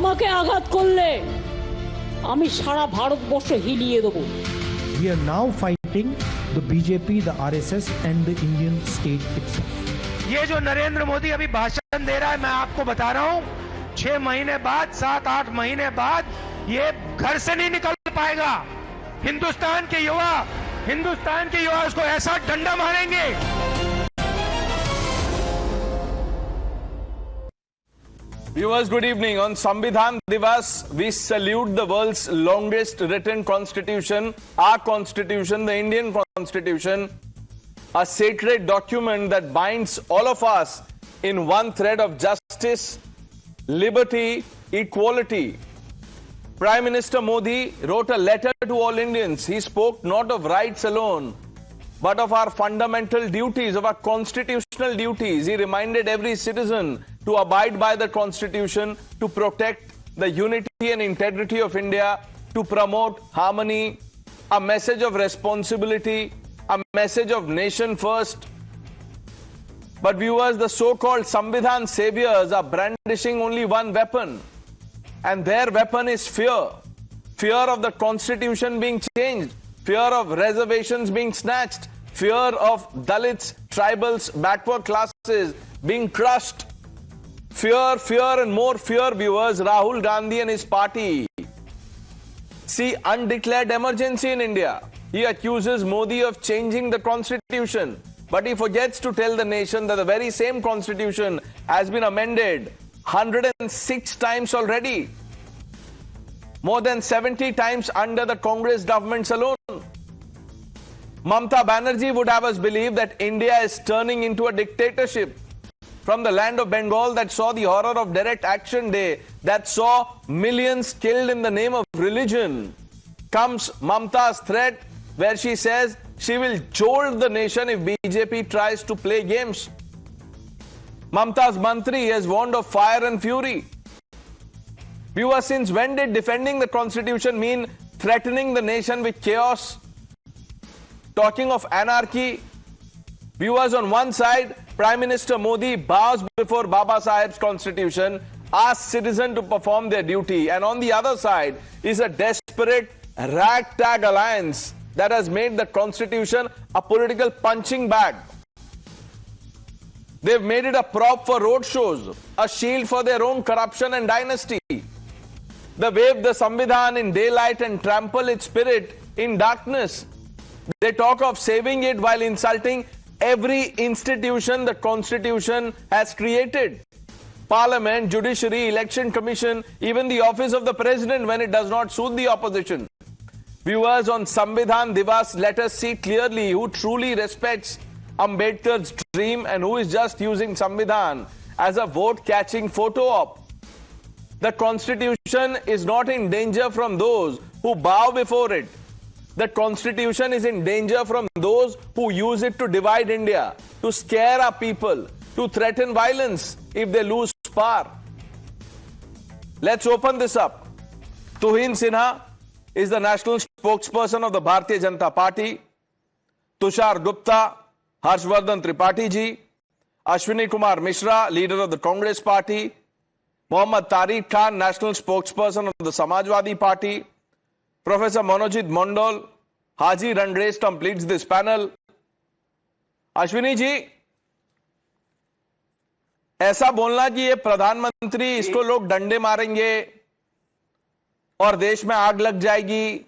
আমাকে আঘাত করলে আমি সারা ভারতবর্ষ হিলিয়ে দেব। We are now fighting the BJP, the RSS and the Indian state itself. ये जो नरेंद्र मोदी अभी भाषण दे रहा है, मैं आपको बता रहा हूं 6 महीने बाद, 7-8 महीने बाद ये घर से नहीं निकल पाएगा। हिंदुस्तान के युवा उसको ऐसा डंडा मारेंगे। Viewers, good evening. On Sambidhan Divas, we salute the world's longest written constitution, our constitution, the Indian constitution, a sacred document that binds all of us in one thread of justice, liberty, equality. Prime Minister Modi wrote a letter to all Indians. He spoke not of rights alone, but of our fundamental duties, of our constitutional duties. He reminded every citizen to abide by the Constitution, to protect the unity and integrity of India, to promote harmony, a message of responsibility, a message of nation first. But viewers, the so-called Sambidhan saviors are brandishing only one weapon, and their weapon is fear. Fear of the Constitution being changed, fear of reservations being snatched, fear of Dalits, tribals, backward classes being crushed. Fear and more fear, viewers. Rahul Gandhi and his party see undeclared emergency in India. He accuses Modi of changing the constitution, but he forgets to tell the nation that the very same constitution has been amended 106 times already. More than 70 times under the Congress governments alone. Mamata Banerjee would have us believe that India is turning into a dictatorship. From the land of Bengal that saw the horror of Direct Action Day, that saw millions killed in the name of religion, comes Mamata's threat where she says she will jolt the nation if BJP tries to play games. Mamata's Mantri has warned of fire and fury. Viewers, since when did defending the constitution mean threatening the nation with chaos? Talking of anarchy, viewers, on one side, Prime Minister Modi bows before Baba Saheb's constitution, asks citizens to perform their duty, and on the other side is a desperate ragtag alliance that has made the constitution a political punching bag. They've made it a prop for road shows, a shield for their own corruption and dynasty. They wave the Sambidhan in daylight and trample its spirit in darkness. They talk of saving it while insulting every institution the Constitution has created. Parliament, Judiciary, Election Commission, even the office of the President when it does not suit the opposition. Viewers, on Sambidhan Divas, let us see clearly who truly respects Ambedkar's dream and who is just using Sambidhan as a vote-catching photo op. The Constitution is not in danger from those who bow before it. The Constitution is in danger from those who use it to divide India, to scare our people, to threaten violence if they lose power. Let's open this up. Tuhin Sinha is the national spokesperson of the Bharatiya Janata Party. Tushar Gupta, Harshvardhan Tripathi ji, Ashwini Kumar Mishra, leader of the Congress Party, Mohammad Tariq Khan, national spokesperson of the Samajwadi Party, Professor Manojit Mondal, Haji Randrace completes this panel. Ashwini ji, ऐसा बोलना कि ये प्रधानमंत्री, इसको लोग डंडे मारेंगे और देश में आग लग जाएगी,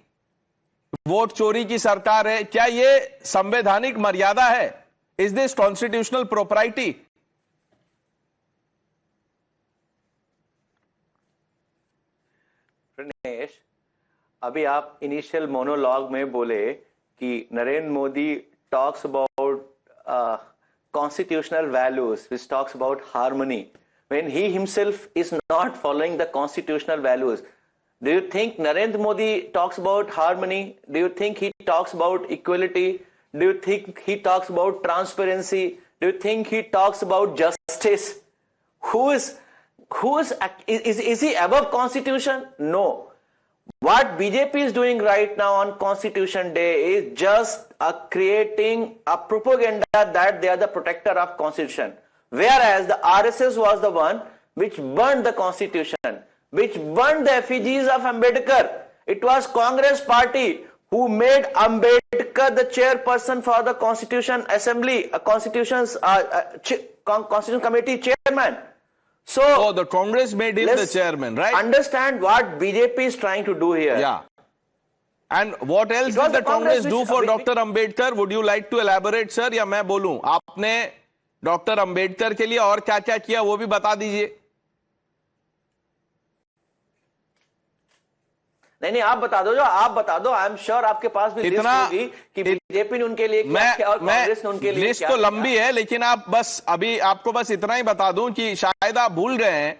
वोट चोरी की सरकार है, क्या ये संवैधानिक मर्यादा है? Is this constitutional propriety? Pranesh, अभी आप इनिशियल मोनोलॉग में बोले कि Narendra Modi talks about constitutional values, which talks about harmony, when he himself is not following the constitutional values. Do you think Narendra Modi talks about harmony? Do you think he talks about equality? Do you think he talks about transparency? Do you think he talks about justice? Is he above constitution? No. What BJP is doing right now on Constitution Day is just creating a propaganda that they are the protector of Constitution. Whereas the RSS was the one which burned the Constitution, which burned the effigies of Ambedkar. It was Congress party who made Ambedkar the chairperson for the Constitution Assembly, Constitution Committee chairman. So, the Congress made him the chairman, right? Understand what BJP is trying to do here. Yeah. And what else did the Congress do for Dr. Ambedkar? Would you like to elaborate, sir? या मैं बोलूं? आपने doctor Ambedkar के लिए और क्या क्या किया वो भी बता दीजिए। नहीं, आप बता दो, जो आप बता दो। आई एम श्योर आपके पास भी लिस्ट होगी कि बीजेपी ने उनके लिए क्या किया और कांग्रेस ने उनके लिए क्या। लिस्ट तो लंबी है, लेकिन आप बस अभी आपको बस इतना ही बता दूं कि शायद आप भूल गए हैं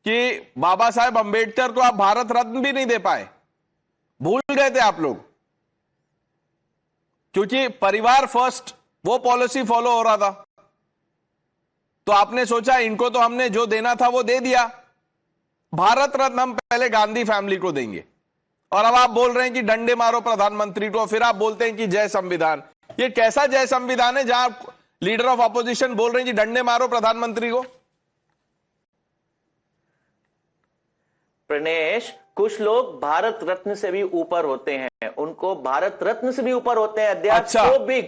कि बाबा साहेब अंबेडकर को आप भारत रत्न भी नहीं दे पाए। भूल गए थे आप लोग, क्योंकि परिवार फर्स्ट वो पॉलिसी फॉलो हो रहा था। तो आपने सोचा इनको तो हमने जो देना था वो दे दिया, भारत रत्न हम पहले गांधी फैमिली को देंगे। और अब आप बोल रहे हैं कि डंडे मारो प्रधानमंत्री को, फिर आप बोलते हैं कि जय संविधान। ये कैसा जय संविधान है जहां लीडर ऑफ ऑपोजिशन बोल रहे हैं कि डंडे मारो प्रधानमंत्री को? प्रणेश, कुछ लोग भारत रत्न से भी ऊपर होते हैं, उनको भारत रत्न से भी ऊपर होते हैं। अच्छा, so big,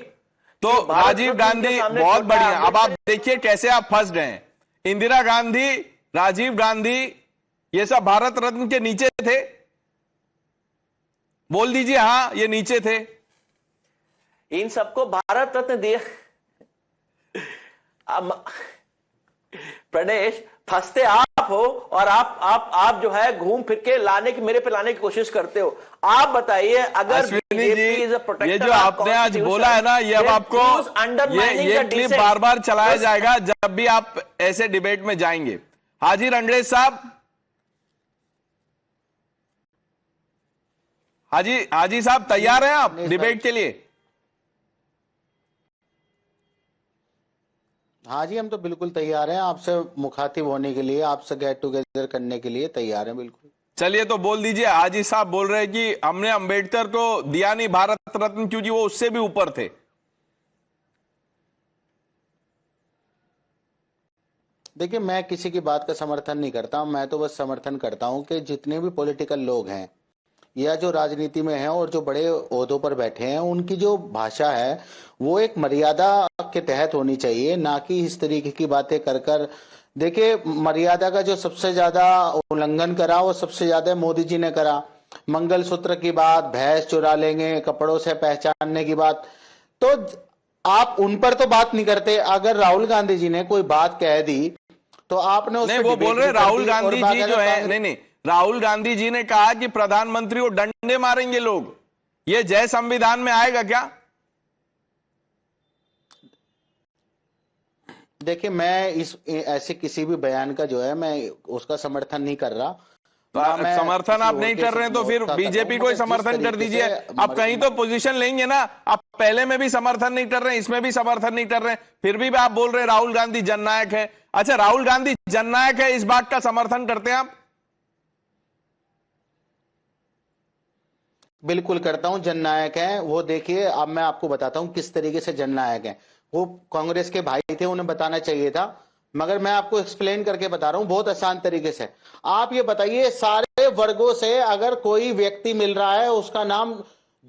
तो राजीव गांधी बहुत बढ़िया। अब आप देखिए कैसे आप फंस गए हैं। इंदिरा गांधी, राजीव गांधी, ये सब भारत रत्न के नीचे थे? बोल दीजिए हाँ, ये नीचे थे। इन सबको भारत रत्न दिया। प्रणेश, फंसते आप हो और आप जो है घूम फिर के मेरे पे लाने की कोशिश करते हो। आप बताइए, अगर ये जो आपने आज बोला है ना, ये अब आपको ये क्लिप बार बार चलाया जाएगा जब भी आप ऐसे डिबेट में जाएंगे। हाजी रंगरेज साहब, हाजी साहब तैयार हैं आप डिबेट के लिए? हाँ जी, हम तो बिल्कुल तैयार हैं आपसे मुखातिब होने के लिए, आपसे गेट टुगेदर करने के लिए तैयार हैं बिल्कुल। चलिए तो बोल दीजिए। हाजी साहब बोल रहे हैं कि हमने अंबेडकर को दिया नहीं भारत रत्न क्योंकि वो उससे भी ऊपर थे। देखिए, मैं किसी की बात का समर्थन नहीं करता, मैं तो बस समर्थन करता हूं कि जितने भी पॉलिटिकल लोग हैं या जो राजनीति में हैं और जो बड़े ओहदों पर बैठे हैं, उनकी जो भाषा है वो एक मर्यादा के तहत होनी चाहिए, ना कि इस तरीके की बातें कर कर। देखिए, मर्यादा का जो सबसे ज्यादा उल्लंघन करा वो सबसे ज्यादा मोदी जी ने करा। मंगलसूत्र की बात, भैंस चुरा लेंगे, कपड़ों से पहचानने की बात, तो आप उन पर तो बात नहीं करते। अगर राहुल गांधी जी ने कोई बात कह दी तो आपने उस नहीं, वो बोल रहे राहुल गांधी जी जो है, नहीं, राहुल गांधी जी ने कहा कि प्रधानमंत्री को डंडे मारेंगे लोग। ये जय संविधान में आएगा क्या? देखिए, मैं ऐसे किसी भी बयान का जो है मैं उसका समर्थन नहीं कर रहा। तो समर्थन आप नहीं कर रहे हैं तो फिर बीजेपी को ही समर्थन कर दीजिए। आप कहीं तो पोजीशन लेंगे ना। आप पहले में भी समर्थन नहीं कर रहे हैं, इसमें भी समर्थन नहीं कर रहे हैं, फिर भी आप बोल रहे हैं राहुल गांधी जननायक है। अच्छा, राहुल गांधी जननायक है, इस बात का समर्थन करते हैं आप? बिल्कुल करता हूं, जननायक हैं वो। देखिए, अब मैं आपको बताता हूं किस तरीके से जननायक हैं। वो कांग्रेस के भाई थे, उन्हें बताना चाहिए था, मगर मैं आपको एक्सप्लेन करके बता रहा हूं बहुत आसान तरीके से। आप ये बताइए, सारे वर्गों से अगर कोई व्यक्ति मिल रहा है उसका नाम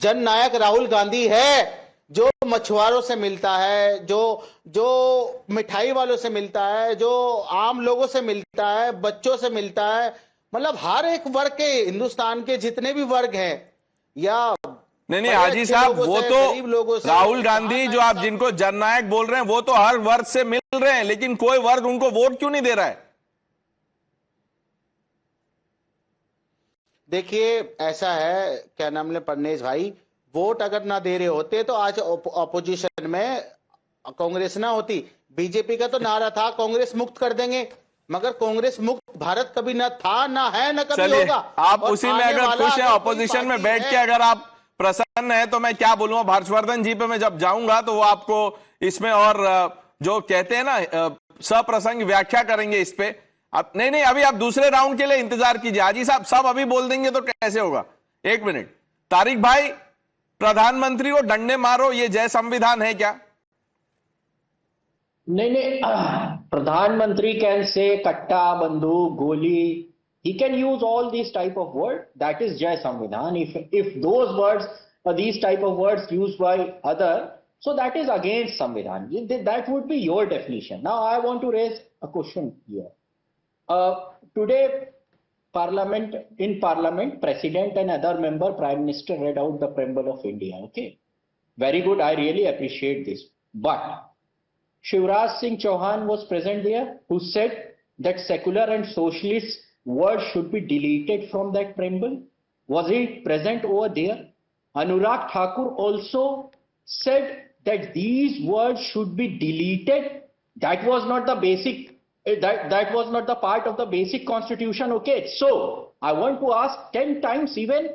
जननायक राहुल गांधी है। जो मछुआरों से मिलता है, जो मिठाई वालों से मिलता है, जो आम लोगों से मिलता है, बच्चों से मिलता है, मतलब हर एक वर्ग के, हिंदुस्तान के जितने भी वर्ग हैं, या नहीं हाजी साहब, वो तो राहुल गांधी जो आप जिनको जननायक बोल रहे हैं वो तो हर वर्ग से मिल रहे हैं, लेकिन कोई वर्ग उनको वोट क्यों नहीं दे रहा है? देखिए, ऐसा है, क्या नाम ले परनेश भाई, वोट अगर ना दे रहे होते तो आज अपोजिशन में कांग्रेस ना होती। बीजेपी का तो नारा था कांग्रेस मुक्त कर देंगे, मगर कांग्रेस मुक्त भारत कभी ना था, ना है, ना कभी होगा। आप उसी में अगर खुश हैं, ऑपोजिशन में बैठ के अगर आप प्रसन्न है तो मैं क्या बोलूंगा। हर्षवर्धन जी पे मैं जब जाऊंगा तो वो आपको इसमें और जो कहते हैं ना सप्रसंग व्याख्या करेंगे इस पे। आप नहीं, अभी आप दूसरे राउंड के लिए इंतजार कीजिए। हाजी साहब सब अभी बोल देंगे तो कैसे होगा? एक मिनट, तारिक भाई, प्रधानमंत्री को डंडे मारो, ये जय संविधान है क्या? नहीं, प्रधानमंत्री कैन से कट्टा, बंदूक, गोली, he can use all these type of words. That is Jai Samvidhan. If those words or these type of words used by other, so that is against Samvidhan. That would be your definition. Now I want to raise a question here. Today, in Parliament, President and other member, Prime Minister read out the preamble of India. Okay, very good. I really appreciate this. But Shivraj Singh Chauhan was present there, who said that secular and socialist words should be deleted from that preamble. Was he present over there? Anurag Thakur also said that these words should be deleted. That was not the basic. That was not the part of the basic constitution. Okay, so I want to ask 10 times even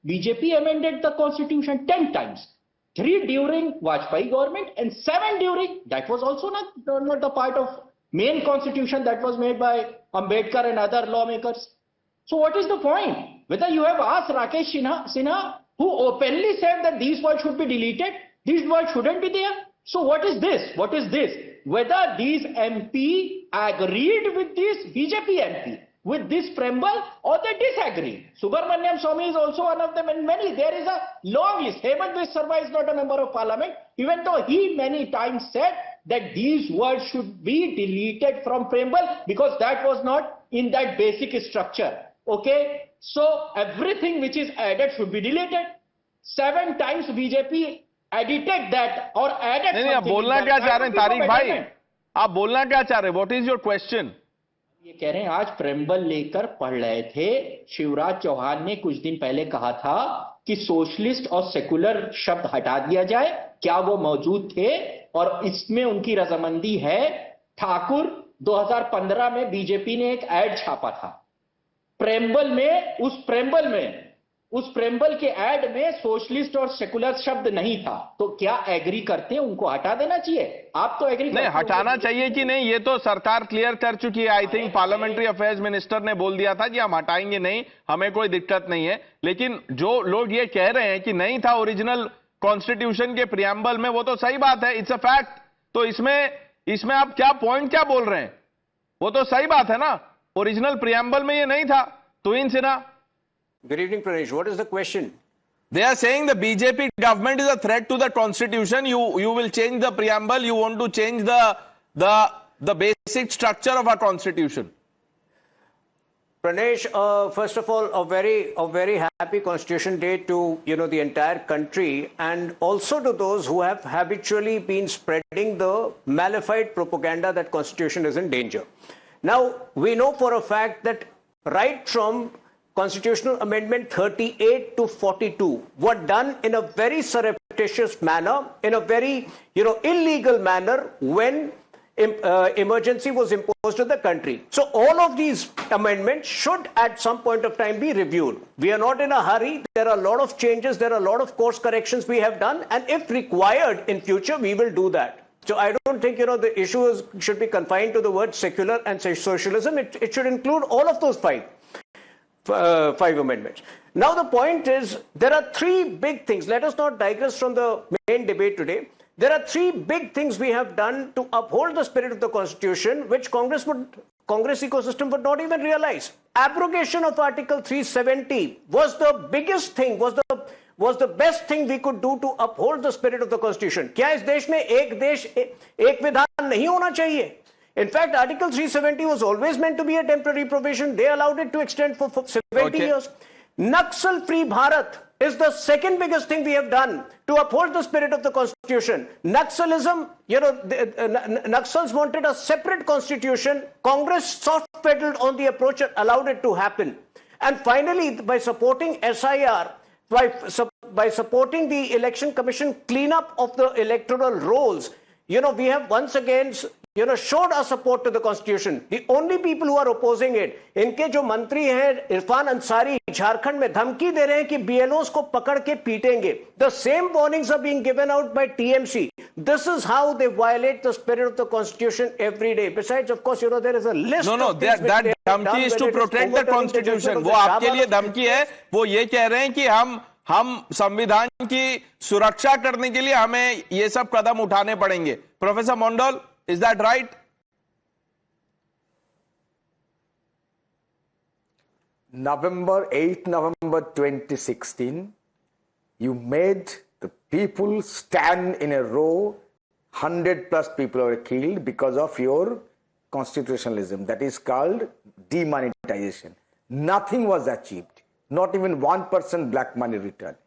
BJP amended the constitution 10 times. 3 during Vajpayee government and 7 during, that was also not the part of main constitution that was made by Ambedkar and other lawmakers. So what is the point? Whether you have asked Rakesh Sinha, who openly said that these words should be deleted, these words shouldn't be there. So what is this? What is this? Whether these MP agreed with this BJP MP, with this preamble, or they disagreed. Subramaniam Swamy is also one of them, and many. There is a long list. Hemant Biswa is not a member of parliament, even though he many times said that these words should be deleted from preamble because that was not in that basic structure. Okay, so everything which is added should be deleted. 7 times BJP edited that or added. नहीं, आप बोलना क्या चाह रहे हैं तारिक भाई? आप बोलना क्या चाह रहे हैं? What is your question? ये कह रहे हैं आज प्रेम्बल लेकर पढ़ रहे थे. शिवराज चौहान ने कुछ दिन पहले कहा था कि सोशलिस्ट और सेकुलर शब्द हटा दिया जाए. क्या वो मौजूद थे? और इसमें उनकी रजामंदी है. ठाकुर 2015 में बीजेपी ने एक एड छापा था प्रेम्बल में. उस प्रेम्बल के एड में सोशलिस्ट और सेकुलर शब्द नहीं था. तो क्या एग्री करते हैं उनको हटा देना चाहिए? आप तो एग्री नहीं, हटाना चाहिए कि नहीं ये तो सरकार क्लियर कर चुकी है. I think parliamentary affairs minister ने बोल दिया था कि हम हटाएंगे नहीं, हमें कोई दिक्कत नहीं है. लेकिन जो लोग ये कह रहे हैं कि नहीं था ओरिजिनल कॉन्स्टिट्यूशन के प्रियम्बल में, वो तो सही बात है, इट्स अ फैक्ट. तो इसमें आप क्या पॉइंट क्या बोल रहे हैं? वो तो सही बात है ना, ओरिजिनल प्रियम्बल में ये नहीं था. तुहिन Sinha. Good evening, Pranesh. What is the question? They are saying the BJP government is a threat to the constitution. You will change the preamble. You want to change the basic structure of our constitution. Pranesh, first of all, a very happy Constitution Day to the entire country, and also to those who have habitually been spreading the malified propaganda that Constitution is in danger. Now we know for a fact that right from Constitutional Amendment 38 to 42 were done in a very surreptitious manner, in a very illegal manner when emergency was imposed on the country. So all of these amendments should at some point of time be reviewed. We are not in a hurry. There are a lot of changes. There are a lot of course corrections we have done, and if required in future, we will do that. So I don't think the issue should be confined to the word secular and socialism. It should include all of those five amendments. Now the point is, there are 3 big things. Let us not digress from the main debate today. There are 3 big things we have done to uphold the spirit of the Constitution, which Congress ecosystem would not even realize. Abrogation of Article 370 was the biggest thing, was the best thing we could do to uphold the spirit of the Constitution. क्या इस देश में एक देश एक विधान नहीं होना चाहिए? In fact, Article 370 was always meant to be a temporary provision. They allowed it to extend for 70 years. Naxal-free Bharat is the second biggest thing we have done to uphold the spirit of the Constitution. Naxalism, Naxals wanted a separate constitution. Congress soft-pedaled on the approach and allowed it to happen. And finally, by supporting SIR, by supporting the Election Commission cleanup of the electoral rolls, we have once again showed our support to the Constitution. The only people who are opposing it, इनके जो मंत्री हैं इरफान अंसारी, झारखंड में धमकी दे रहे हैं कि BLOs को पकड़ के पीटेंगे. The same warnings are being given out by TMC. This is how they violate the spirit of the Constitution every day. Besides, of course, there is a list. No, that धमकी is to protect the Constitution. वो आपके लिए धमकी है. वो ये कह रहे हैं कि हम संविधान की सुरक्षा करने के लिए हमें ये सब कदम उठाने पड़ेंगे. Professor Mondal, is that right? 8 November 2016, you made the people stand in a row. 100 plus people were killed because of your constitutionalism. That is called demonetization. Nothing was achieved. Not even 1% black money returned.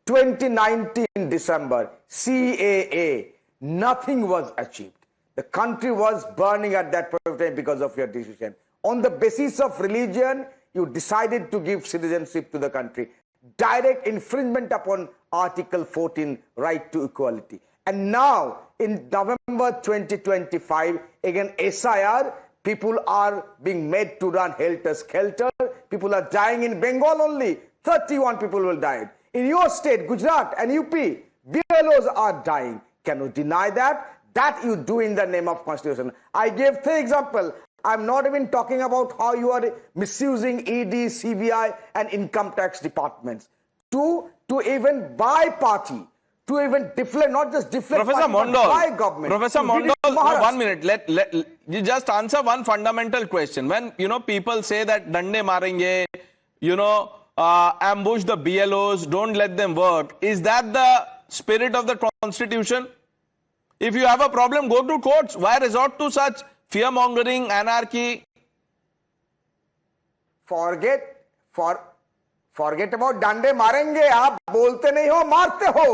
2019 December, CAA, nothing was achieved. The country was burning at that point of time because of your decision. On the basis of religion, you decided to give citizenship to the country. Direct infringement upon Article 14, right to equality. And now, in November 2025, again SIR, people are being made to run helter-skelter. People are dying in Bengal only. 31 people will die. In your state, Gujarat and UP, BLOs are dying. Can you deny that? That you do in the name of Constitution. I gave 3 examples. I'm not even talking about how you are misusing ED, CBI and income tax departments to even buy party, to even deflect, not just deflect Professor party, Mondal, buy government. Professor Mondal, 1 minute. Let you just answer one fundamental question. When people say that dande marenge, ambush the BLOs, don't let them work. Is that the spirit of the Constitution? If you have a problem, go to courts. Why resort to such fear-mongering, anarchy? Forget about डंडे मारेंगे. आप बोलते नहीं हो, मारते हो.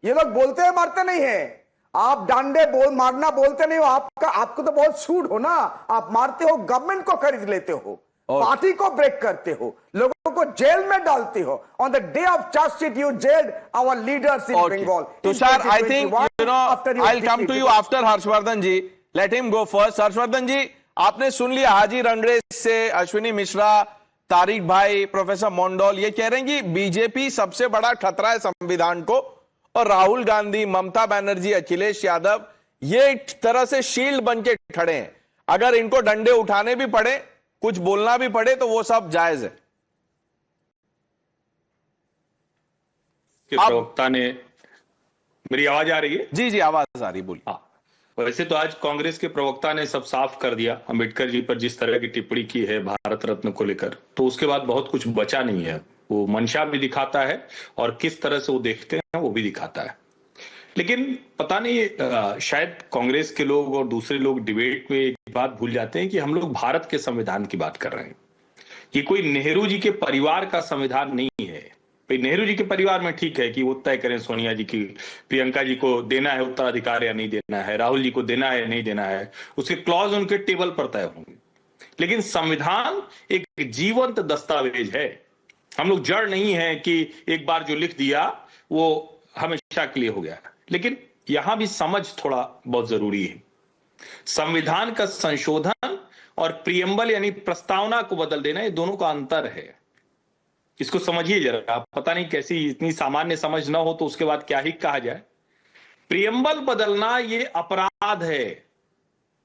ये लोग बोलते हैं, मारते नहीं है. आप डंडे मारना बोलते नहीं हो. आपको तो बहुत सूट हो ना. आप मारते हो, गवर्नमेंट को खरीद लेते हो, पार्टी को ब्रेक करते हो, लोगों को जेल में डालते हो. On the day of charge sheet, you jailed our leaders in Bengal. Tushar, I think I'll come to you after Harshvardhan ji. Let him go first. Harshvardhan ji, आपने सुन लिया हाजी रंगरेज से अश्विनी मिश्रा, तारिक भाई, प्रोफेसर मोंडोल ये कह रहे हैं कि बीजेपी सबसे बड़ा खतरा है संविधान को, और राहुल गांधी, ममता बनर्जी, अखिलेश यादव ये एक तरह से शील्ड बन के खड़े हैं. अगर इनको डंडे उठाने भी पड़े, कुछ बोलना भी पड़े, तो वो सब जायज है. प्रवक्ता ने, मेरी आवाज आ रही है? जी जी आवाज आ रही, बोलिए. हाँ, वैसे तो आज कांग्रेस के प्रवक्ता ने सब साफ कर दिया. अंबेडकर जी पर जिस तरह की टिप्पणी की है भारत रत्न को लेकर, तो उसके बाद बहुत कुछ बचा नहीं है. वो मंशा भी दिखाता है और किस तरह से वो देखते हैं वो भी दिखाता है. लेकिन पता नहीं, शायद कांग्रेस के लोग और दूसरे लोग डिबेट में एक बात भूल जाते हैं कि हम लोग भारत के संविधान की बात कर रहे हैं. ये कोई नेहरू जी के परिवार का संविधान नहीं है. नेहरू जी के परिवार में ठीक है कि वो तय करें सोनिया जी की, प्रियंका जी को देना है उत्तराधिकार या नहीं देना है, राहुल जी को देना है या नहीं देना है, उसके क्लॉज उनके टेबल पर तय होंगे. लेकिन संविधान एक जीवंत दस्तावेज है. हम लोग जड़ नहीं है कि एक बार जो लिख दिया वो हमेशा के लिए हो गया. लेकिन यहां भी समझ थोड़ा बहुत जरूरी है. संविधान का संशोधन और प्रियम्बल यानी प्रस्तावना को बदल देना, ये दोनों का अंतर है. इसको समझिए जरा. पता नहीं कैसी इतनी सामान्य समझ ना हो तो उसके बाद क्या ही कहा जाए. प्रियम्बल बदलना ये अपराध है.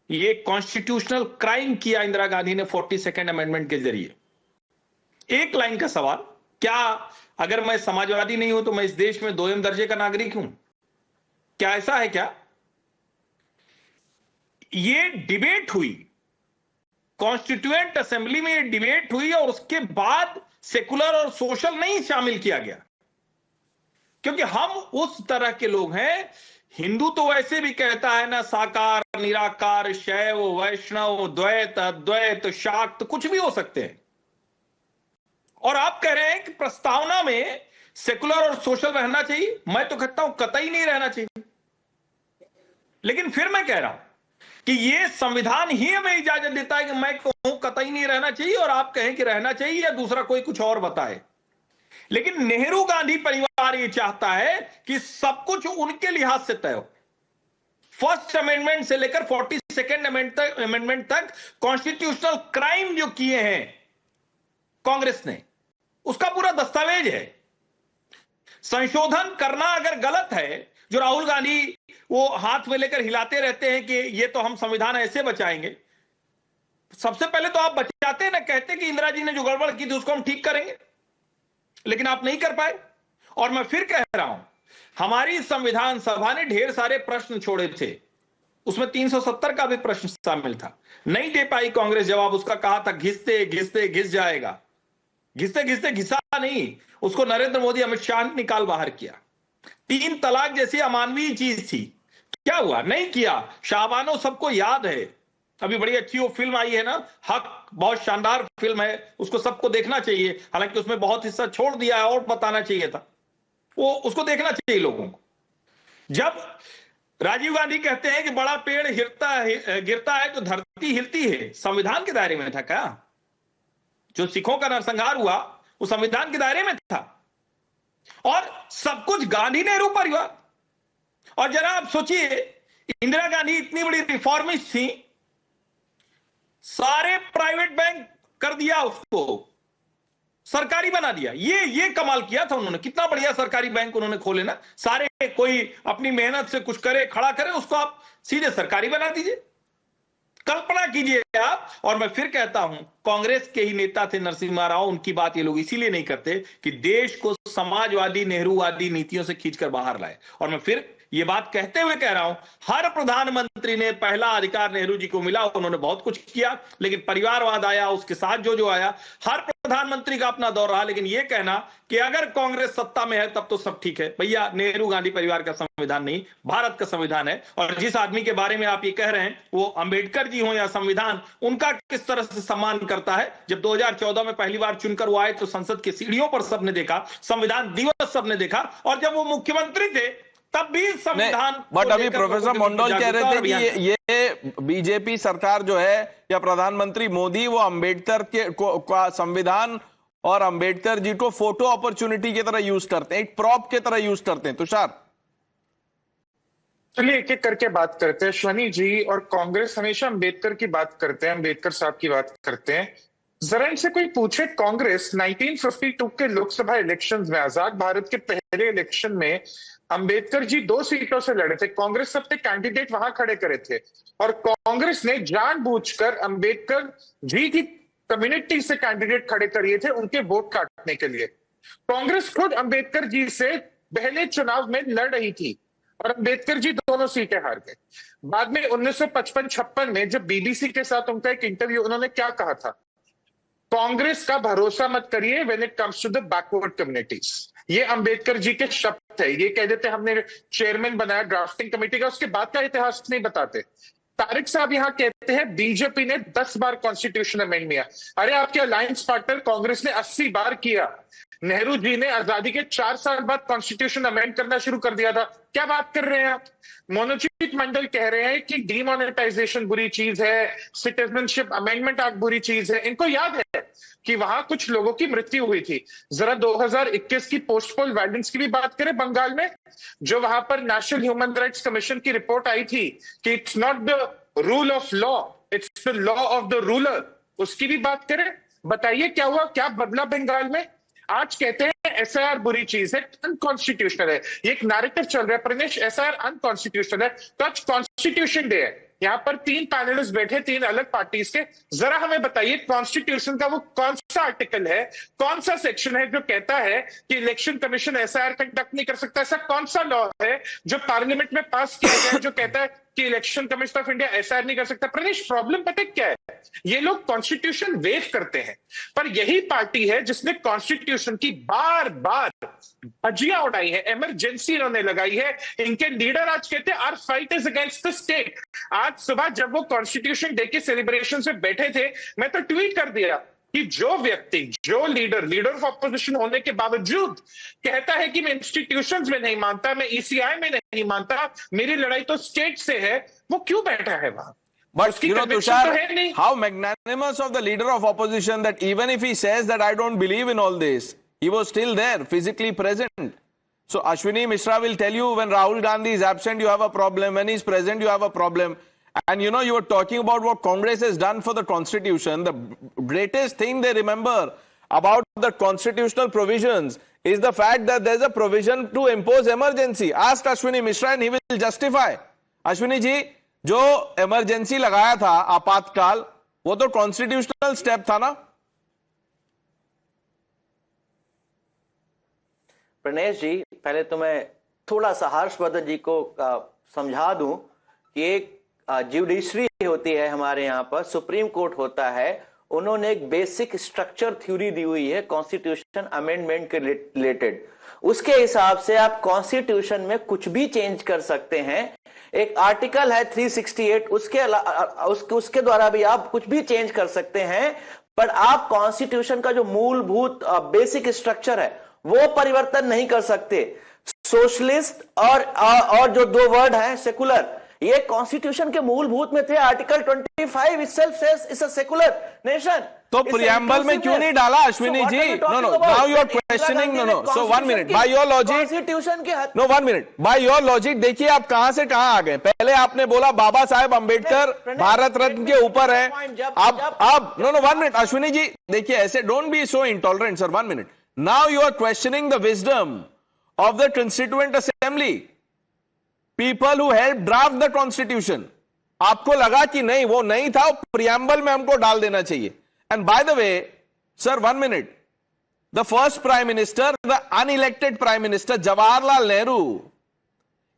ये कॉन्स्टिट्यूशनल क्राइम किया इंदिरा गांधी ने 42nd अमेंडमेंट के जरिए. एक लाइन का सवाल, क्या अगर मैं समाजवादी नहीं हूं तो मैं इस देश में 2म दर्जे का नागरिक हूं? क्या ऐसा है क्या? ये डिबेट हुई, कॉन्स्टिट्यूएंट असेंबली में ये डिबेट हुई और उसके बाद सेकुलर और सोशल नहीं शामिल किया गया, क्योंकि हम उस तरह के लोग हैं. हिंदू तो वैसे भी कहता है ना, साकार, निराकार, शैव, वैष्णव, द्वैत, अद्वैत, शाक्त, कुछ भी हो सकते हैं. और आप कह रहे हैं कि प्रस्तावना में सेकुलर और सोशल रहना चाहिए. मैं तो कहता हूं कतई नहीं रहना चाहिए. लेकिन फिर मैं कह रहा हूं कि ये संविधान ही हमें इजाजत देता है कि मैं कहूं कतई नहीं रहना चाहिए और आप कहें कि रहना चाहिए, या दूसरा कोई कुछ और बताए. लेकिन नेहरू गांधी परिवार ये चाहता है कि सब कुछ उनके लिहाज से तय हो. फर्स्ट अमेंडमेंट से लेकर 42nd अमेंडमेंट तक कॉन्स्टिट्यूशनल क्राइम जो किए हैं कांग्रेस ने, उसका पूरा दस्तावेज है. संशोधन करना अगर गलत है, जो राहुल गांधी वो हाथ में लेकर हिलाते रहते हैं कि ये तो हम संविधान ऐसे बचाएंगे. सबसे पहले तो आप बचाते ना, कहते कि इंदिरा जी ने जो गड़बड़ की थी उसको हम ठीक करेंगे, लेकिन आप नहीं कर पाए. और मैं फिर कह रहा हूं, हमारी संविधान सभा ने ढेर सारे प्रश्न छोड़े थे, उसमें 370 का भी प्रश्न शामिल था. नहीं दे पाई कांग्रेस जवाब. उसका कहा था घिसते घिसते घिस जाएगा. घिसते घिसते घिसा नहीं, उसको नरेंद्र मोदी अमित शाह ने निकाल बाहर किया। 3 तलाक जैसी अमानवीय चीज थी, क्या हुआ? नहीं किया। शाहबानो सबको याद है, अभी बड़ी अच्छी वो फिल्म आई है ना, हक, बहुत शानदार फिल्म है, उसको सबको देखना चाहिए। हालांकि उसमें बहुत हिस्सा छोड़ दिया है और बताना चाहिए था, वो उसको देखना चाहिए लोगों को। जब राजीव गांधी कहते हैं कि बड़ा पेड़ गिरता है तो धरती हिलती है, संविधान के दायरे में था क्या? जो सिखों का नरसंहार हुआ वो संविधान के दायरे में था, और सब कुछ गांधी नेहरू परिवार। और जरा आप सोचिए, इंदिरा गांधी इतनी बड़ी रिफॉर्मिस्ट थी, सारे प्राइवेट बैंक कर दिया, उसको सरकारी बना दिया। ये कमाल किया था उन्होंने, कितना बढ़िया सरकारी बैंक उन्होंने खोले ना। सारे कोई अपनी मेहनत से कुछ करे, खड़ा करे, उसको आप सीधे सरकारी बना दीजिए। कल्पना कीजिए आप। और मैं फिर कहता हूं, कांग्रेस के ही नेता थे नरसिम्हा राव, उनकी बात ये लोग इसीलिए नहीं करते कि देश को समाजवादी नेहरूवादी नीतियों से खींचकर बाहर लाए। और मैं फिर ये बात कहते हुए कह रहा हूं, हर प्रधानमंत्री ने पहला अधिकार नेहरू जी को मिला, उन्होंने बहुत कुछ किया, लेकिन परिवारवाद आया, उसके साथ जो आया। हर प्रधानमंत्री का अपना दौर रहा, लेकिन यह कहना कि अगर कांग्रेस सत्ता में है तब तो सब ठीक है, भैया नेहरू गांधी परिवार का संविधान नहीं, भारत का संविधान है। और जिस आदमी के बारे में आप ये कह रहे हैं, वो अंबेडकर जी हो या संविधान, उनका किस तरह से सम्मान करता है। जब 2014 में पहली बार चुनकर वो आए तो संसद की सीढ़ियों पर सबने देखा, संविधान दिवस सबने देखा, और जब वो मुख्यमंत्री थे तब भी संविधान। बट अभी प्रोफेसर मंडल कह रहे थे कि ये बीजेपी सरकार जो है या प्रधानमंत्री मोदी, वो अंबेडकर का संविधान और अंबेडकर जी को फोटो अपॉर्चुनिटी की तरह यूज करते हैं, एक प्रॉप की तरह यूज करते हैं। तुषार, चलिए एक एक करके बात करते हैं। शनि जी और कांग्रेस हमेशा अंबेडकर की बात करते हैं, अंबेडकर साहब की बात करते हैं। जरा इनसे कोई पूछे, कांग्रेस 1952 के लोकसभा इलेक्शंस में, आजाद भारत के पहले इलेक्शन में अंबेडकर जी 2 सीटों से लड़े थे, कांग्रेस अपने कैंडिडेट वहां खड़े करे थे, और कांग्रेस ने जानबूझकर अंबेडकर जी की कम्युनिटी से कैंडिडेट खड़े करिए थे उनके वोट काटने के लिए। कांग्रेस खुद अंबेडकर जी से पहले चुनाव में लड़ रही थी और अंबेडकर जी दोनों सीटें हार गए। बाद में 1955-56 में जब बीबीसी के साथ उनका एक इंटरव्यू, उन्होंने क्या कहा था? कांग्रेस का भरोसा मत करिए when it comes to the backward communities. ये अंबेडकर जी के शब्द है। ये कह देते हमने चेयरमैन बनाया ड्राफ्टिंग कमेटी का, उसके बाद का इतिहास नहीं बताते। तारिक साहब यहां कहते हैं बीजेपी ने 10 बार कॉन्स्टिट्यूशन अमेंड किया। अरे आपके अलायंस पार्टनर कांग्रेस ने 80 बार किया। नेहरू जी ने आजादी के 4 साल बाद कॉन्स्टिट्यूशन अमेंड करना शुरू कर दिया था। क्या बात कर रहे हैं आप? मनोजीत मंडल कह रहे हैं कि डीमोनेटाइजेशन बुरी चीज है, सिटीजनशिप अमेंडमेंट एक्ट बुरी चीज है। इनको याद है कि वहां कुछ लोगों की मृत्यु हुई थी। जरा 2021 की पोस्ट पोल वायलेंस की भी बात करें बंगाल में, जो वहां पर नेशनल ह्यूमन राइट्स कमीशन की रिपोर्ट आई थी कि it's not the rule of law, it's the law of the ruler, उसकी भी बात करें। बताइए क्या हुआ, क्या बदला बंगाल में? आज कहते हैं एसआईआर बुरी चीज है, अनकॉन्स्टिट्यूशनल है। ये एक नैरेटिव चल रहा है प्रनेश, एसआईआर अनकॉन्स्टिट्यूशनल है। तो आज कॉन्स्टिट्यूशन डे है, यहाँ पर 3 पैनलिस्ट बैठे 3 अलग पार्टीज के। जरा हमें बताइए कॉन्स्टिट्यूशन का वो कौन सा आर्टिकल है, कौन सा सेक्शन है जो कहता है कि इलेक्शन कमीशन एसआईआर कंडक्ट नहीं कर सकता? ऐसा कौन सा लॉ है जो पार्लियामेंट में पास किया गया है जो कहता है कि election commission of India SIR नहीं कर सकता? प्रदेश, प्रॉब्लम पता क्या है? ये लोग कॉन्स्टिट्यूशन वेव करते हैं, पर यही पार्टी है जिसने कॉन्स्टिट्यूशन की बार बार धज्जियां उड़ाई है, इमरजेंसी इन्होंने लगाई है। इनके लीडर आज कहते हैं our fight is against the state. आज सुबह जब वो कॉन्स्टिट्यूशन डे के सेलिब्रेशन से बैठे थे, मैं तो ट्वीट कर दिया कि जो व्यक्ति, जो लीडर ऑफ ऑपोजिशन होने के बावजूद कहता है कि मैं इंस्टीट्यूशंस में नहीं मानता, मैं ईसीआई में नहीं मानता, मेरी लड़ाई तो स्टेट से है, वो क्यों बैठा है वहां? But you know, Tushar, how magnanimous of the leader of opposition that even if he says that I don't believe in all this, he was still there, physically present. So Ashwini Mishra will tell you when Rahul Gandhi is absent, you have a problem. When he's present, you have a problem. And you know, you were talking about what Congress has done for the constitution. The greatest thing they remember about the constitutional provisions is the fact that there's a provision to impose emergency. Ask Ashwini Mishra and he will justify. Ashwini ji, जो emergency लगाया था, आपातकाल, वो तो constitutional step था ना? प्रणेश जी, पहले तो मैं थोड़ा सा हर्षवर्धन जी को समझा दूं कि एक जुडिशरी होती है हमारे यहाँ पर, सुप्रीम कोर्ट होता है, उन्होंने एक बेसिक स्ट्रक्चर थ्योरी दी हुई है कॉन्स्टिट्यूशन अमेंडमेंट के रिलेटेड। उसके हिसाब से आप कॉन्स्टिट्यूशन में कुछ भी चेंज कर सकते हैं। एक आर्टिकल है 368, उसके द्वारा भी आप कुछ भी चेंज कर सकते हैं, पर आप कॉन्स्टिट्यूशन का जो मूलभूत बेसिक स्ट्रक्चर है वो परिवर्तन नहीं कर सकते। सोशलिस्ट और जो दो वर्ड हैं सेकुलर, ये कॉन्स्टिट्यूशन के मूलभूत में थे। Article 25 itself says it's a secular nation. तो प्रियम्बल में क्यों नहीं डाला Ashwini ji? No no, now you are questioning. No so 1 minute, by your logic, constitution के no 1 minute, by your logic देखिए आप कहां से कहां आ गए। पहले आपने बोला बाबा साहेब अंबेडकर भारत रत्न के ऊपर है। अब नो 1 मिनट अश्विनी जी, देखिए ऐसे don't be so intolerant sir. 1 minute, now you are questioning the wisdom of the constituent assembly, people who help draft the constitution. आपको लगा कि नहीं वो नहीं था, प्रियम्बल में हमको डाल देना चाहिए। And by the way sir 1 minute, the first prime minister, the unelected prime minister Jawaharlal Nehru,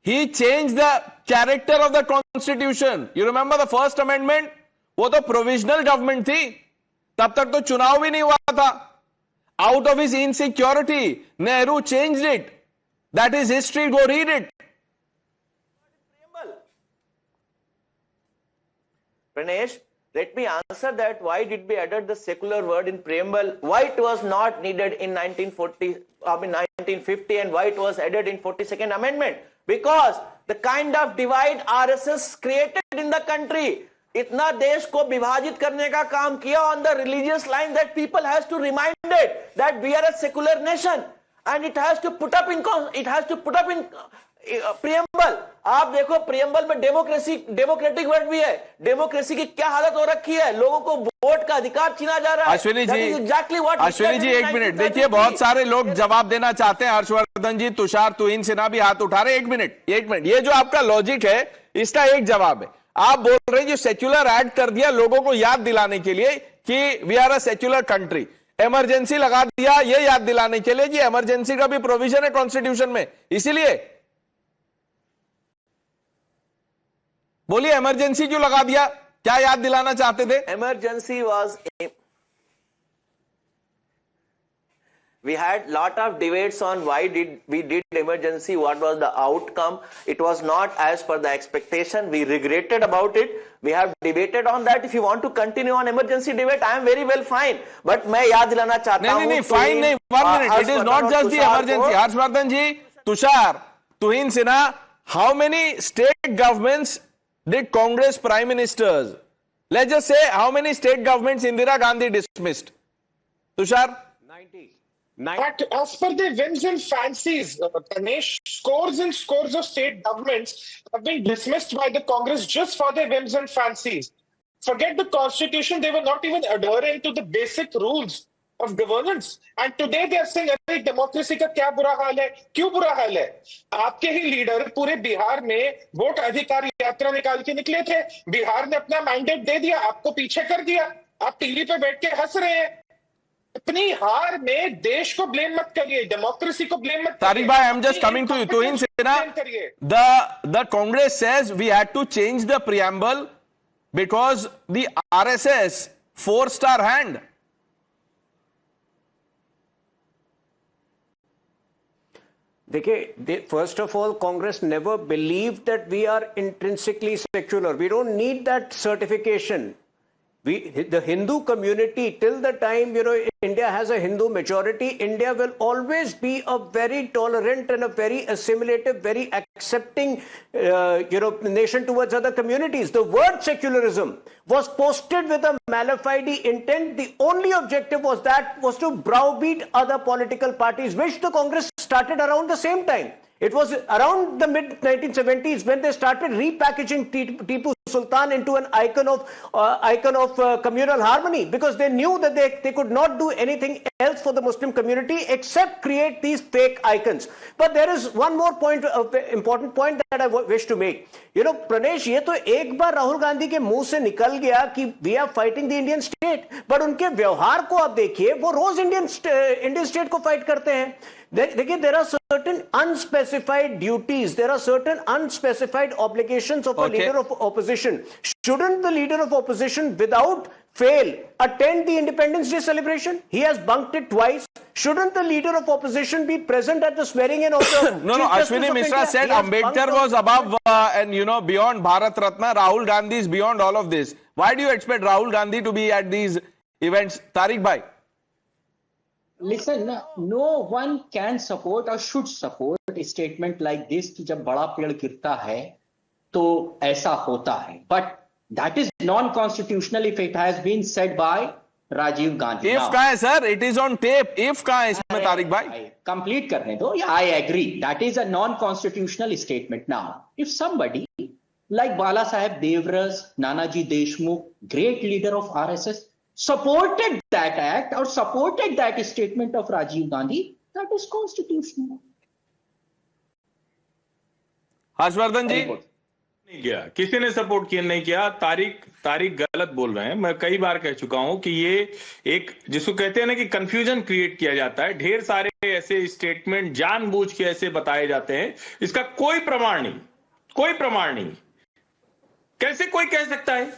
he change the character of the constitution. You remember the first amendment? वो तो प्रोविजनल गवर्नमेंट थी, तब तक तो चुनाव भी नहीं हुआ था। Out of his insecurity Nehru changed it. That is history, go read it. Pranesh, let me answer that. Why did we add the secular word in preamble? Why it was not needed in 1950 and why it was added in 42nd Amendment? Because the kind of divide RSS created in the country, इतना देश को विभाजित करने का काम किया on the religious line that people has to remind it that we are a secular nation and it has to put up in preamble. आप देखो प्रियम्बल में डेमोक्रेटिक वर्ड भी है। डेमोक्रेसी की क्या हालत हो रखी है, लोगों को वोट का अधिकार छीना जा रहा है। अश्विनी जी, अश्विनी जी 1 मिनट, देखिए बहुत सारे लोग जवाब देना चाहते हैं। हर्षवर्धन जी, तुषार, तुहिन सिन्हा भी हाथ उठा रहे। 1 मिनट, ये जो आपका लॉजिक है इसका एक जवाब है। आप बोल रहे हैं जो सेक्युलर ऐड कर दिया लोगों को याद दिलाने के लिए कि we are a secular country, emergency लगा दिया ये याद दिलाने के लिए कि इमरजेंसी का भी प्रोविजन है कॉन्स्टिट्यूशन में, इसीलिए बोलिए इमरजेंसी क्यों लगा दिया, क्या याद दिलाना चाहते थे? Emergency was we had lot of debates on why we did emergency, what was the outcome. It was not as per the expectation. We regretted about it. We have debated on that. If you want to continue on emergency debate, I am very well fine. But मैं याद दिलाना चाहता हूं नहीं fine नहीं, 1 minute, it is not just the emergency. Harshvardhan ji, Tushar, Tuhin Sinha, how many state governments did Congress prime ministers? Let's just say how many state governments Indira Gandhi dismissed? Tushar? 90. But as per their whims and fancies, Pranesh, scores and scores of state governments have been dismissed by the Congress just for their whims and fancies. Forget the constitution, they were not even adhering to the basic rules of governance. And today they are saying, अरे democracy का क्या बुरा हाल है? क्यों बुरा हाल है? आपके ही leader पूरे बिहार में वोट अधिकार यात्रा निकाल के निकले थे। बिहार ने अपना मैंडेट दे दिया, आपको पीछे कर दिया। आप टीवी पे बैठ के हंस रहे हैं। अपनी हार में देश को ब्लेम मत करिए, डेमोक्रेसी को ब्लेम मत करिए। तारिक भाई, I am just coming to you. Tuhin Sinha, the Congress says we had to change the preamble because the RSS forced our hand. देखिए, first of all Congress never believe that we are intrinsically secular. We don't need that certification. The Hindu community, till the time India has a Hindu majority, India will always be a very tolerant and a very assimilative, very accepting nation towards other communities. The word secularism was posted with a malafide intent. The only objective was to browbeat other political parties, which the Congress started around the same time. It was around the mid-1970s when they started repackaging Tipu Sultan into an icon of communal harmony, because they knew that they could not do anything else for the Muslim community except create these fake icons. But there is one more important point that I wish to make. Pranesh, ये तो एक बार राहुल गांधी के मुंह से निकल गया कि we are fighting the Indian state, but उनके व्यवहार को आप देखिए, वो रोज इंडियन स्टेट को फाइट करते हैं. देखिए, there are certain unspecified duties, there are certain unspecified obligations of a leader of opposition. Shouldn't the leader of opposition, without fail attend the Independence Day celebration? He has bunked it twice. Shouldn't the leader of opposition be present at the swearing in of the No, Ashwini Mishra said Ambedkar was above and beyond Bharat Ratna. Rahul Gandhi is beyond all of this. Why do you expect Rahul Gandhi to be at these events? Tariq Bhai. Listen, no one can support or should support a statement like this कि जब बड़ा पेड़ गिरता है तो ऐसा होता है. But that is non-constitutional if it has been said by Rajiv Gandhi. If कहाँ है sir? It is on tape. If कहाँ है इसमें तारिक भाई? Complete करने दो. Yeah, I agree. That is a non-constitutional statement. Now, if somebody like Bala Saheb Devras, Nanaji Deshmukh, great leader of RSS, supported that act or supported that statement of Rajiv Gandhi, that is constitutional. Harshvardhan जी नहीं किया, किसी ने support किया नहीं किया. तारिक गलत बोल रहे हैं. मैं कई बार कह चुका हूं कि ये एक जिसको कहते हैं ना कि कंफ्यूजन क्रिएट किया जाता है. ढेर सारे ऐसे स्टेटमेंट जानबूझ के ऐसे बताए जाते हैं. इसका कोई प्रमाण नहीं. कैसे कोई कह सकता है?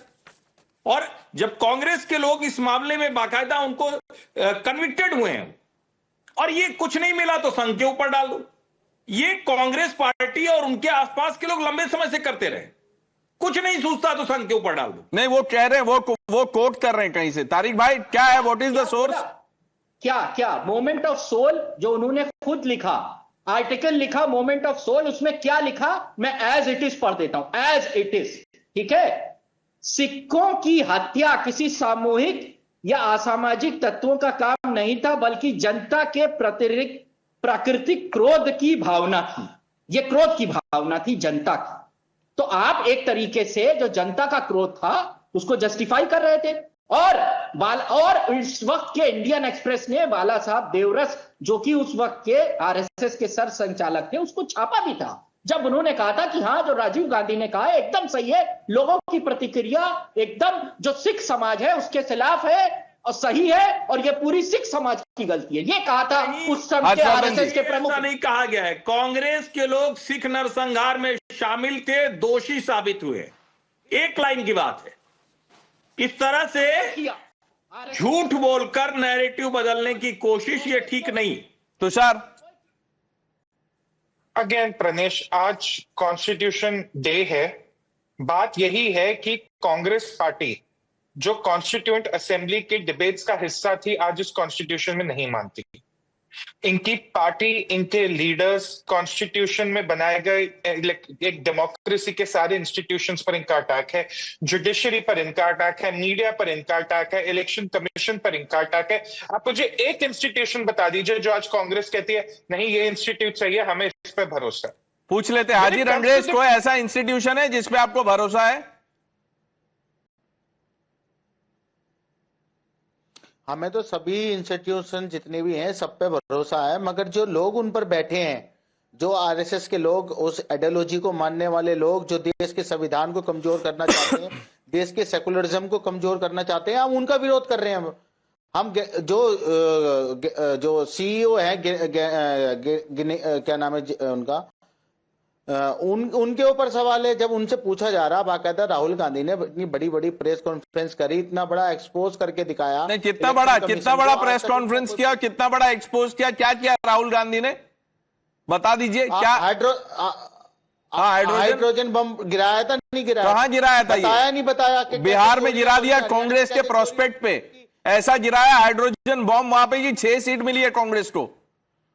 और जब कांग्रेस के लोग इस मामले में बाकायदा उनको कन्विक्टेड हुए हैं और ये कुछ नहीं मिला तो संघ के ऊपर डाल दो. ये कांग्रेस पार्टी और उनके आसपास के लोग लंबे समय से करते रहे. कुछ नहीं सूझता तो संघ के ऊपर डाल दो. नहीं, वो कह रहे हैं, वो कोट कर रहे हैं कहीं से. तारिक भाई क्या है, व्हाट इज द सोर्स? क्या मोमेंट ऑफ सोल जो उन्होंने खुद लिखा, आर्टिकल लिखा मोमेंट ऑफ सोल, उसमें क्या लिखा मैं एज इट इज पढ़ देता हूं. एज इट इज, ठीक है. सिखों की हत्या किसी सामूहिक या असामाजिक तत्वों का काम नहीं था, बल्कि जनता के प्राकृतिक क्रोध की भावना थी. यह क्रोध की भावना थी जनता की. तो आप एक तरीके से जो जनता का क्रोध था उसको जस्टिफाई कर रहे थे. और इस वक्त के इंडियन एक्सप्रेस ने बाला साहब देवरस, जो कि उस वक्त के आरएसएस के सर संचालक थे, उसको छापा भी था. जब उन्होंने कहा था कि हां, जो राजीव गांधी ने कहा है एकदम सही है, लोगों की प्रतिक्रिया एकदम जो सिख समाज है उसके खिलाफ है और सही है, और ये पूरी सिख समाज की गलती है, ये कहा था उस समय के आरएसएस के प्रमुख. नहीं कहा गया है. कांग्रेस के लोग सिख नरसंहार में शामिल थे, दोषी साबित हुए. एक लाइन की बात है. इस तरह से झूठ बोलकर नैरेटिव बदलने की कोशिश ये ठीक नहीं. तुषार, अगेन प्रनेश, आज कॉन्स्टिट्यूशन डे है. बात यही है कि कांग्रेस पार्टी जो कॉन्स्टिट्यूएंट असेंबली के डिबेट्स का हिस्सा थी, आज इस कॉन्स्टिट्यूशन में नहीं मानती. इनकी पार्टी, इनके लीडर्स कॉन्स्टिट्यूशन में बनाए गए एक डेमोक्रेसी के सारे इंस्टीट्यूशंस पर इनका अटैक है, जुडिशरी पर इनका अटैक है, मीडिया पर इनका अटैक है, इलेक्शन कमीशन पर इनका अटैक है. आप मुझे एक इंस्टीट्यूशन बता दीजिए जो आज कांग्रेस कहती है नहीं ये इंस्टीट्यूट सही है, हमें इस पर भरोसा है. पूछ लेते हैं हाजी रंगरेज, कोई ऐसा इंस्टीट्यूशन है जिसपे आपको भरोसा है? हमें तो सभी इंस्टीट्यूशन जितने भी हैं सब पे भरोसा है, मगर जो लोग उन पर बैठे हैं, जो आरएसएस के लोग, उस आइडियोलॉजी को मानने वाले लोग, जो देश के संविधान को कमजोर करना चाहते हैं, देश के सेकुलरिज्म को कमजोर करना चाहते हैं, हम उनका विरोध कर रहे हैं. हम जो सीईओ है, क्या नाम है उनका, उनके ऊपर सवाल है. जब उनसे पूछा जा रहा, बाकायदा राहुल गांधी ने इतनी बड़ी बड़ी प्रेस कॉन्फ्रेंस करी, इतना बड़ा एक्सपोज करके दिखाया. नहीं, कितना बड़ा प्रेस कॉन्फ्रेंस किया, कितना बड़ा एक्सपोज किया, क्या किया राहुल गांधी ने, बता दीजिए. क्या हाइड्रोजन बम गिराया था, नहीं गिराया? कहां गिराया था? बताया नहीं बताया. बिहार में गिरा दिया कांग्रेस के प्रोस्पेक्ट पे, ऐसा गिराया हाइड्रोजन बम. वहां पे 6 सीट मिली है कांग्रेस को.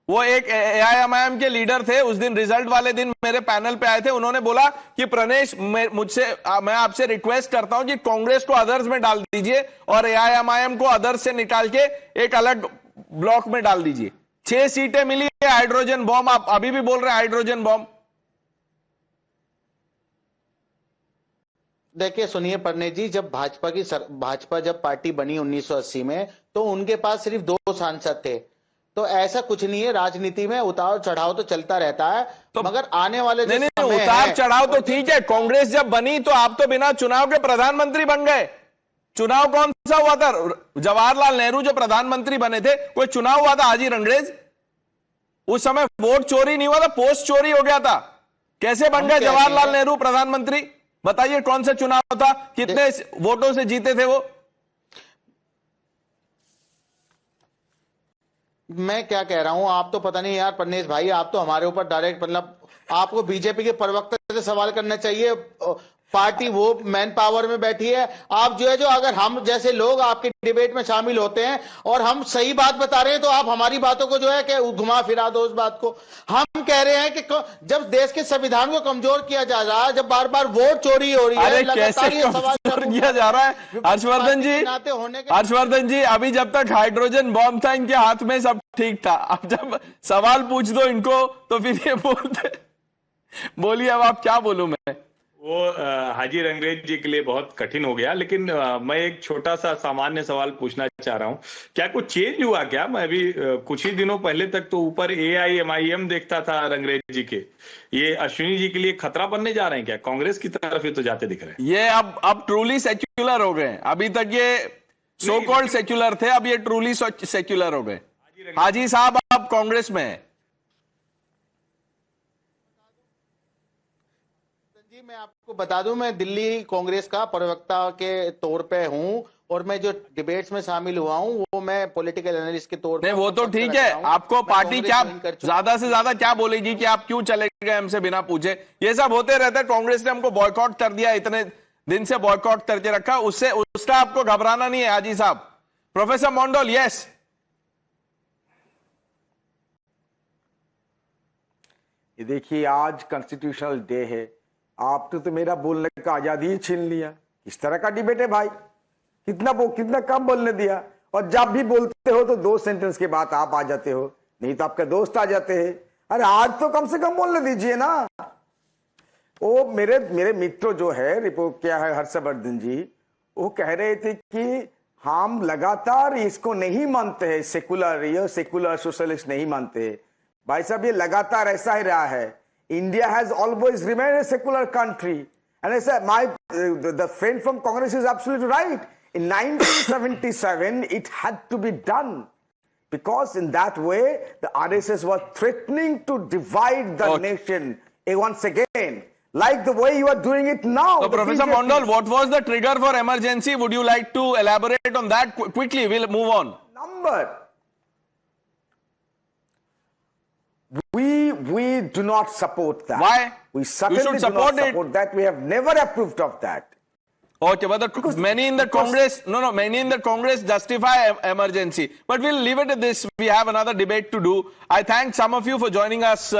वो एक एआईएमआईएम के लीडर थे, उस दिन रिजल्ट वाले दिन मेरे पैनल पे आए थे. उन्होंने बोला कि प्रणेश, मैं आपसे रिक्वेस्ट करता हूं कि कांग्रेस को अदर्स में डाल दीजिए और एआईएमआईएम को अदर्स से निकाल के एक अलग ब्लॉक में डाल दीजिए. 6 सीटें मिली है. हाइड्रोजन बॉम्ब, आप अभी भी बोल रहे हैं हाइड्रोजन बॉम्ब. देखिए सुनिए परने जी, जब भाजपा जब पार्टी बनी 1980 में, तो उनके पास सिर्फ 2 सांसद थे. तो ऐसा कुछ नहीं है, राजनीति में उतार चढ़ाव तो चलता रहता है. तो मगर आने वाले नहीं, उतार चढ़ाव तो ठीक है. कांग्रेस जब बनी तो आप तो बिना चुनाव के प्रधानमंत्री बन गए. चुनाव कौन सा हुआ था? जवाहरलाल नेहरू जो प्रधानमंत्री बने थे, कोई चुनाव हुआ था हाजी रंगरेज? उस समय वोट चोरी नहीं हुआ था, पोस्ट चोरी हो गया था. कैसे बन गए जवाहरलाल नेहरू प्रधानमंत्री? बताइए कौन सा चुनाव था, कितने वोटों से जीते थे वो? मैं क्या कह रहा हूं, आप तो पता नहीं यार परनेश भाई, आप तो हमारे ऊपर डायरेक्ट, मतलब आपको बीजेपी के प्रवक्ता से सवाल करना चाहिए। पार्टी वो मैन पावर में बैठी है, आप जो है जो अगर हम जैसे लोग आपके डिबेट में शामिल होते हैं और हम सही बात बता रहे हैं तो आप हमारी बातों को जो है कि घुमा फिरा दो उस बात को। हम कह रहे हैं कि जब देश के संविधान को कमजोर किया जा रहा है, जब बार बार वोट चोरी हो रही है, लगातार ये सवाल किया जा रहा है। हर्षवर्धन जी, अभी जब तक हाइड्रोजन बॉम्ब था इनके हाथ में सब ठीक था, अब जब सवाल पूछ दो इनको तो फिर ये बोलते। बोलिए, अब आप क्या बोलूं मैं? वो हाजी रंगरेज जी के लिए बहुत कठिन हो गया, लेकिन मैं एक छोटा सा सामान्य सवाल पूछना चाह रहा हूं। क्या कुछ चेंज हुआ क्या? मैं अभी कुछ ही दिनों पहले तक तो ऊपर AIMIM देखता था रंगरेज जी के, ये अश्विनी जी के लिए खतरा बनने जा रहे हैं क्या? कांग्रेस की तरफ ही तो जाते दिख रहे हैं। ये अब ट्रूली सेक्युलर हो गए। अभी तक ये सो कॉल्ड सेक्युलर थे, अब ये ट्रूली सेक्युलर हो गए। हाजी साहब आप कांग्रेस में हैं। जी मैं आपको बता दूं, मैं दिल्ली कांग्रेस का प्रवक्ता के तौर पे हूं और मैं जो डिबेट्स में शामिल हुआ हूं वो मैं पॉलिटिकल एनालिस्ट के तौर पे। नहीं वो तो ठीक है, आपको पार्टी क्या ज्यादा से ज्यादा क्या बोलेगी कि आप क्यों चले गए हमसे बिना पूछे? ये सब होते रहता है। कांग्रेस ने हमको बॉयकॉट कर दिया, इतने दिन से बॉयकॉट करके रखा, उससे उसका आपको घबराना नहीं है हाजी साहब। Professor Mondal, yes. ये देखिए, आज कॉन्स्टिट्यूशनल डे है, आपने तो मेरा बोलने का आजादी ही छीन लिया। इस तरह का डिबेट है भाई? कितना कम बोलने दिया, और जब भी बोलते हो तो 2 सेंटेंस के बाद आप आ जाते हो, नहीं तो आपके दोस्त आ जाते हैं। अरे आज तो कम से कम बोलने दीजिए ना। वो मेरे मित्र जो है रिपोर्ट क्या है हर्षवर्धन जी, वो कह रहे थे कि हम लगातार इसको नहीं मानते हैं, सेकुलर सोशलिस्ट नहीं मानते। भाई साहब, ये लगातार ऐसा ही रहा है। India has always remained a secular country, and I said, the friend from Congress is absolutely right. In 1977, it had to be done because in that way the RSS was threatening to divide the nation once again, like the way you are doing it now. So, Professor Mondal, what was the trigger for emergency? Would you like to elaborate on that quickly? We'll move on. We do not support that. Why? We certainly do not support that. We have never approved of that. Okay, but many in the Congress, many in the Congress justify emergency. But we'll leave it at this. We have another debate to do. I thank some of you for joining us.